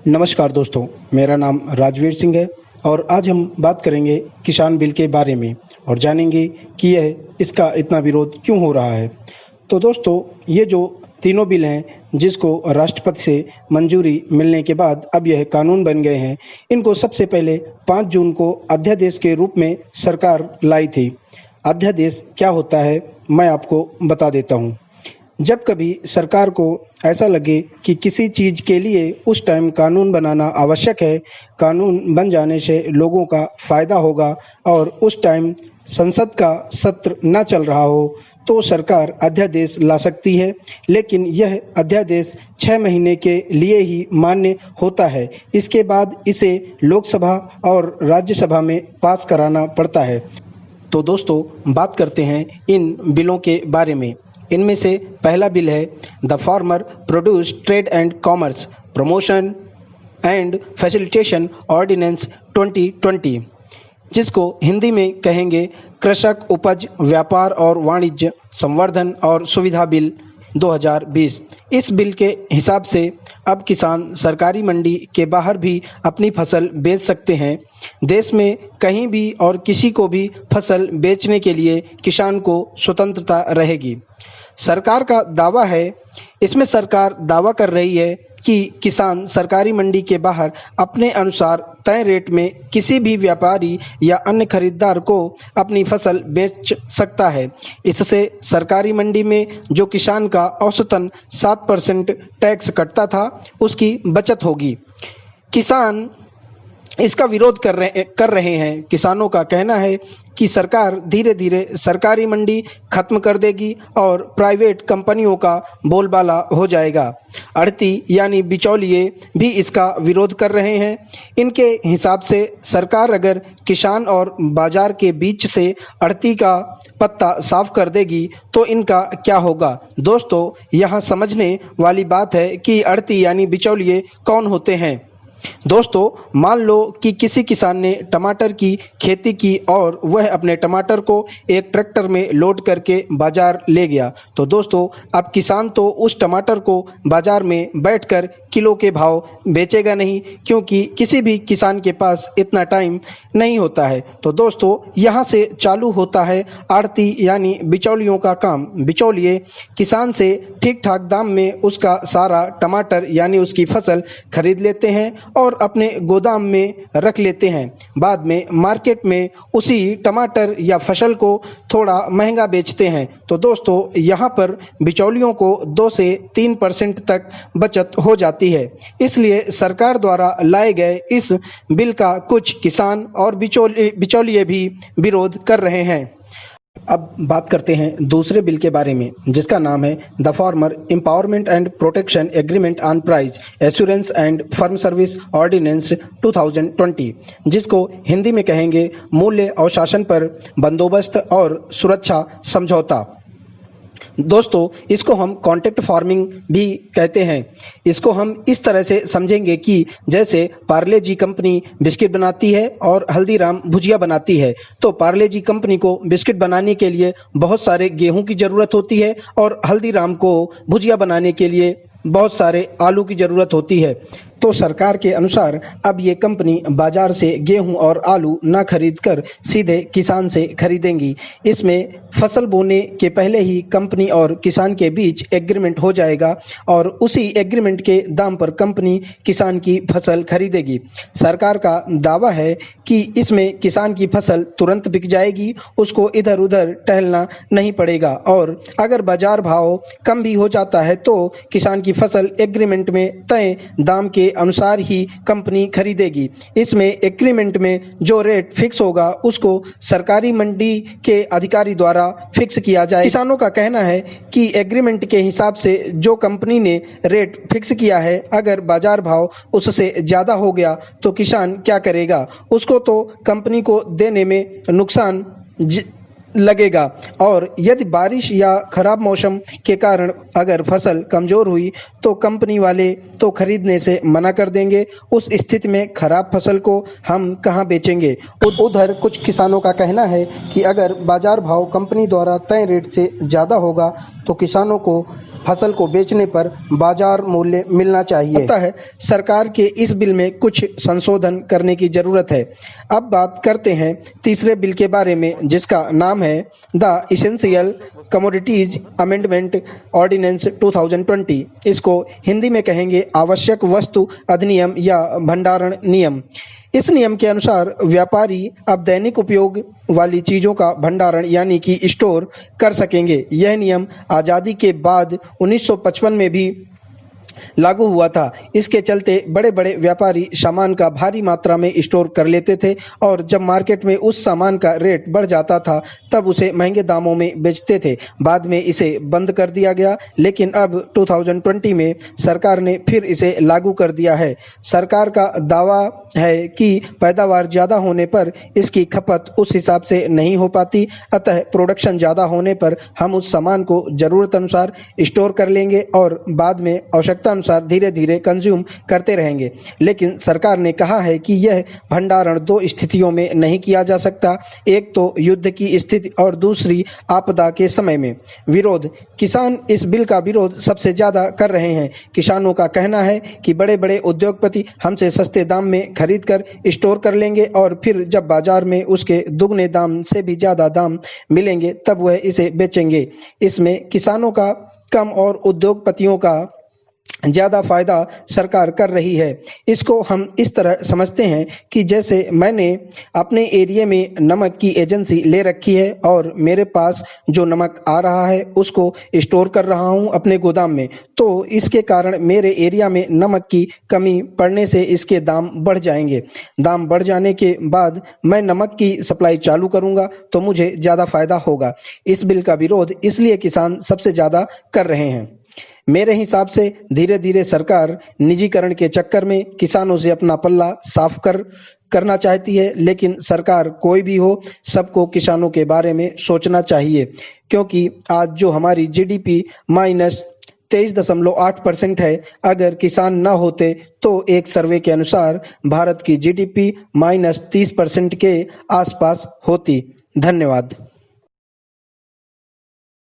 नमस्कार दोस्तों, मेरा नाम राजवीर सिंह है और आज हम बात करेंगे किसान बिल के बारे में और जानेंगे कि यह इसका इतना विरोध क्यों हो रहा है। तो दोस्तों, ये जो तीनों बिल हैं जिसको राष्ट्रपति से मंजूरी मिलने के बाद अब यह कानून बन गए हैं, इनको सबसे पहले 5 जून को अध्यादेश के रूप में सरकार लाई थी। अध्यादेश क्या होता है मैं आपको बता देता हूँ। जब कभी सरकार को ऐसा लगे कि किसी चीज़ के लिए उस टाइम कानून बनाना आवश्यक है, कानून बन जाने से लोगों का फ़ायदा होगा और उस टाइम संसद का सत्र न चल रहा हो, तो सरकार अध्यादेश ला सकती है। लेकिन यह अध्यादेश 6 महीने के लिए ही मान्य होता है। इसके बाद इसे लोकसभा और राज्यसभा में पास कराना पड़ता है। तो दोस्तों, बात करते हैं इन बिलों के बारे में। इनमें से पहला बिल है the farmer produce trade and commerce promotion and facilitation ordinance 2020, जिसको हिंदी में कहेंगे कृषक उपज व्यापार और वाणिज्य संवर्धन और सुविधा बिल 2020। इस बिल के हिसाब से अब किसान सरकारी मंडी के बाहर भी अपनी फसल बेच सकते हैं। देश में कहीं भी और किसी को भी फसल बेचने के लिए किसान को स्वतंत्रता रहेगी। सरकार का दावा है, इसमें सरकार दावा कर रही है कि किसान सरकारी मंडी के बाहर अपने अनुसार तय रेट में किसी भी व्यापारी या अन्य खरीदार को अपनी फसल बेच सकता है। इससे सरकारी मंडी में जो किसान का औसतन 7% टैक्स कटता था, उसकी बचत होगी। किसान इसका विरोध कर रहे हैं। किसानों का कहना है कि सरकार धीरे धीरे सरकारी मंडी खत्म कर देगी और प्राइवेट कंपनियों का बोलबाला हो जाएगा। आढ़ती यानी बिचौलिए भी इसका विरोध कर रहे हैं। इनके हिसाब से सरकार अगर किसान और बाजार के बीच से आढ़ती का पत्ता साफ कर देगी तो इनका क्या होगा। दोस्तों, यहाँ समझने वाली बात है कि आढ़ती यानी बिचौलिए कौन होते हैं। दोस्तों, मान लो कि किसी किसान ने टमाटर की खेती की और वह अपने टमाटर को एक ट्रैक्टर में लोड करके बाजार ले गया। तो दोस्तों, अब किसान तो उस टमाटर को बाजार में बैठकर किलो के भाव बेचेगा नहीं, क्योंकि किसी भी किसान के पास इतना टाइम नहीं होता है। तो दोस्तों, यहाँ से चालू होता है आढ़ती यानी बिचौलियों का काम। बिचौलिए किसान से ठीक ठाक दाम में उसका सारा टमाटर यानी उसकी फसल खरीद लेते हैं और अपने गोदाम में रख लेते हैं। बाद में मार्केट में उसी टमाटर या फसल को थोड़ा महंगा बेचते हैं। तो दोस्तों, यहाँ पर बिचौलियों को 2 से 3% तक बचत हो जाती है। इसलिए सरकार द्वारा लाए गए इस बिल का कुछ किसान और बिचौलिए भी विरोध कर रहे हैं। अब बात करते हैं दूसरे बिल के बारे में, जिसका नाम है the farmer empowerment and protection agreement on price assurance and farm service ordinance 2020, जिसको हिंदी में कहेंगे मूल्य और शासन पर बंदोबस्त और सुरक्षा समझौता। दोस्तों, इसको हम कॉन्ट्रैक्ट फार्मिंग भी कहते हैं। इसको हम इस तरह से समझेंगे कि जैसे पार्ले जी कंपनी बिस्किट बनाती है और हल्दीराम भुजिया बनाती है, तो पार्ले जी कंपनी को बिस्किट बनाने के लिए बहुत सारे गेहूं की ज़रूरत होती है और हल्दीराम को भुजिया बनाने के लिए बहुत सारे आलू की ज़रूरत होती है। तो सरकार के अनुसार अब ये कंपनी बाजार से गेहूं और आलू ना खरीद कर सीधे किसान से खरीदेंगी। इसमें फसल बोने के पहले ही कंपनी और किसान के बीच एग्रीमेंट हो जाएगा और उसी एग्रीमेंट के दाम पर कंपनी किसान की फसल खरीदेगी। सरकार का दावा है कि इसमें किसान की फसल तुरंत बिक जाएगी, उसको इधर उधर टहलना नहीं पड़ेगा और अगर बाजार भाव कम भी हो जाता है तो किसान की फसल एग्रीमेंट में तय दाम के अनुसार ही कंपनी खरीदेगी। इसमें एग्रीमेंट में जो रेट फिक्स होगा उसको सरकारी मंडी के अधिकारी द्वारा फिक्स किया जाए। किसानों का कहना है कि एग्रीमेंट के हिसाब से जो कंपनी ने रेट फिक्स किया है, अगर बाजार भाव उससे ज़्यादा हो गया तो किसान क्या करेगा। उसको तो कंपनी को देने में नुकसान लगेगा और यदि बारिश या खराब मौसम के कारण अगर फसल कमज़ोर हुई तो कंपनी वाले तो खरीदने से मना कर देंगे। उस स्थिति में खराब फसल को हम कहाँ बेचेंगे। उधर कुछ किसानों का कहना है कि अगर बाजार भाव कंपनी द्वारा तय रेट से ज़्यादा होगा तो किसानों को फसल को बेचने पर बाजार मूल्य मिलना चाहिए। लगता है सरकार के इस बिल में कुछ संशोधन करने की जरूरत है। अब बात करते हैं तीसरे बिल के बारे में, जिसका नाम है the essential commodities amendment ordinance 2020। इसको हिंदी में कहेंगे आवश्यक वस्तु अधिनियम या भंडारण नियम। इस नियम के अनुसार व्यापारी अब दैनिक उपयोग वाली चीजों का भंडारण यानी कि स्टोर कर सकेंगे। यह नियम आज़ादी के बाद 1955 में भी लागू हुआ था। इसके चलते बड़े बड़े व्यापारी सामान का भारी मात्रा में स्टोर कर लेते थे और जब मार्केट में उस सामान का रेट बढ़ जाता था तब उसे महंगे दामों में बेचते थे। बाद में इसे बंद कर दिया गया, लेकिन अब 2020 में सरकार ने फिर इसे लागू कर दिया है। सरकार का दावा है कि पैदावार ज़्यादा होने पर इसकी खपत उस हिसाब से नहीं हो पाती, अतः प्रोडक्शन ज़्यादा होने पर हम उस सामान को ज़रूरत अनुसार स्टोर कर लेंगे और बाद में आवश्यकता अनुसार धीरे धीरे कंज्यूम करते रहेंगे। लेकिन सरकार ने कहा है कि यह भंडारण दो स्थितियों में नहीं किया जा सकता, एक तो युद्ध की स्थिति और दूसरी आपदा के समय में। विरोध। किसान इस बिल का विरोध सबसे ज्यादा कर रहे हैं। किसानों का कहना है कि बड़े बड़े उद्योगपति हमसे सस्ते दाम में खरीद कर स्टोर कर लेंगे और फिर जब बाजार में उसके दुगने दाम से भी ज्यादा दाम मिलेंगे तब वह इसे बेचेंगे। इसमें किसानों का कम और उद्योगपतियों का ज़्यादा फायदा सरकार कर रही है। इसको हम इस तरह समझते हैं कि जैसे मैंने अपने एरिया में नमक की एजेंसी ले रखी है और मेरे पास जो नमक आ रहा है उसको स्टोर कर रहा हूं अपने गोदाम में, तो इसके कारण मेरे एरिया में नमक की कमी पड़ने से इसके दाम बढ़ जाएंगे। दाम बढ़ जाने के बाद मैं नमक की सप्लाई चालू करूंगा तो मुझे ज़्यादा फायदा होगा। इस बिल का विरोध इसलिए किसान सबसे ज़्यादा कर रहे हैं। मेरे हिसाब से धीरे धीरे सरकार निजीकरण के चक्कर में किसानों से अपना पल्ला साफ करना चाहती है, लेकिन सरकार कोई भी हो सबको किसानों के बारे में सोचना चाहिए, क्योंकि आज जो हमारी जीडीपी -23.8% है, अगर किसान न होते तो एक सर्वे के अनुसार भारत की जीडीपी -30% के आसपास होती। धन्यवाद।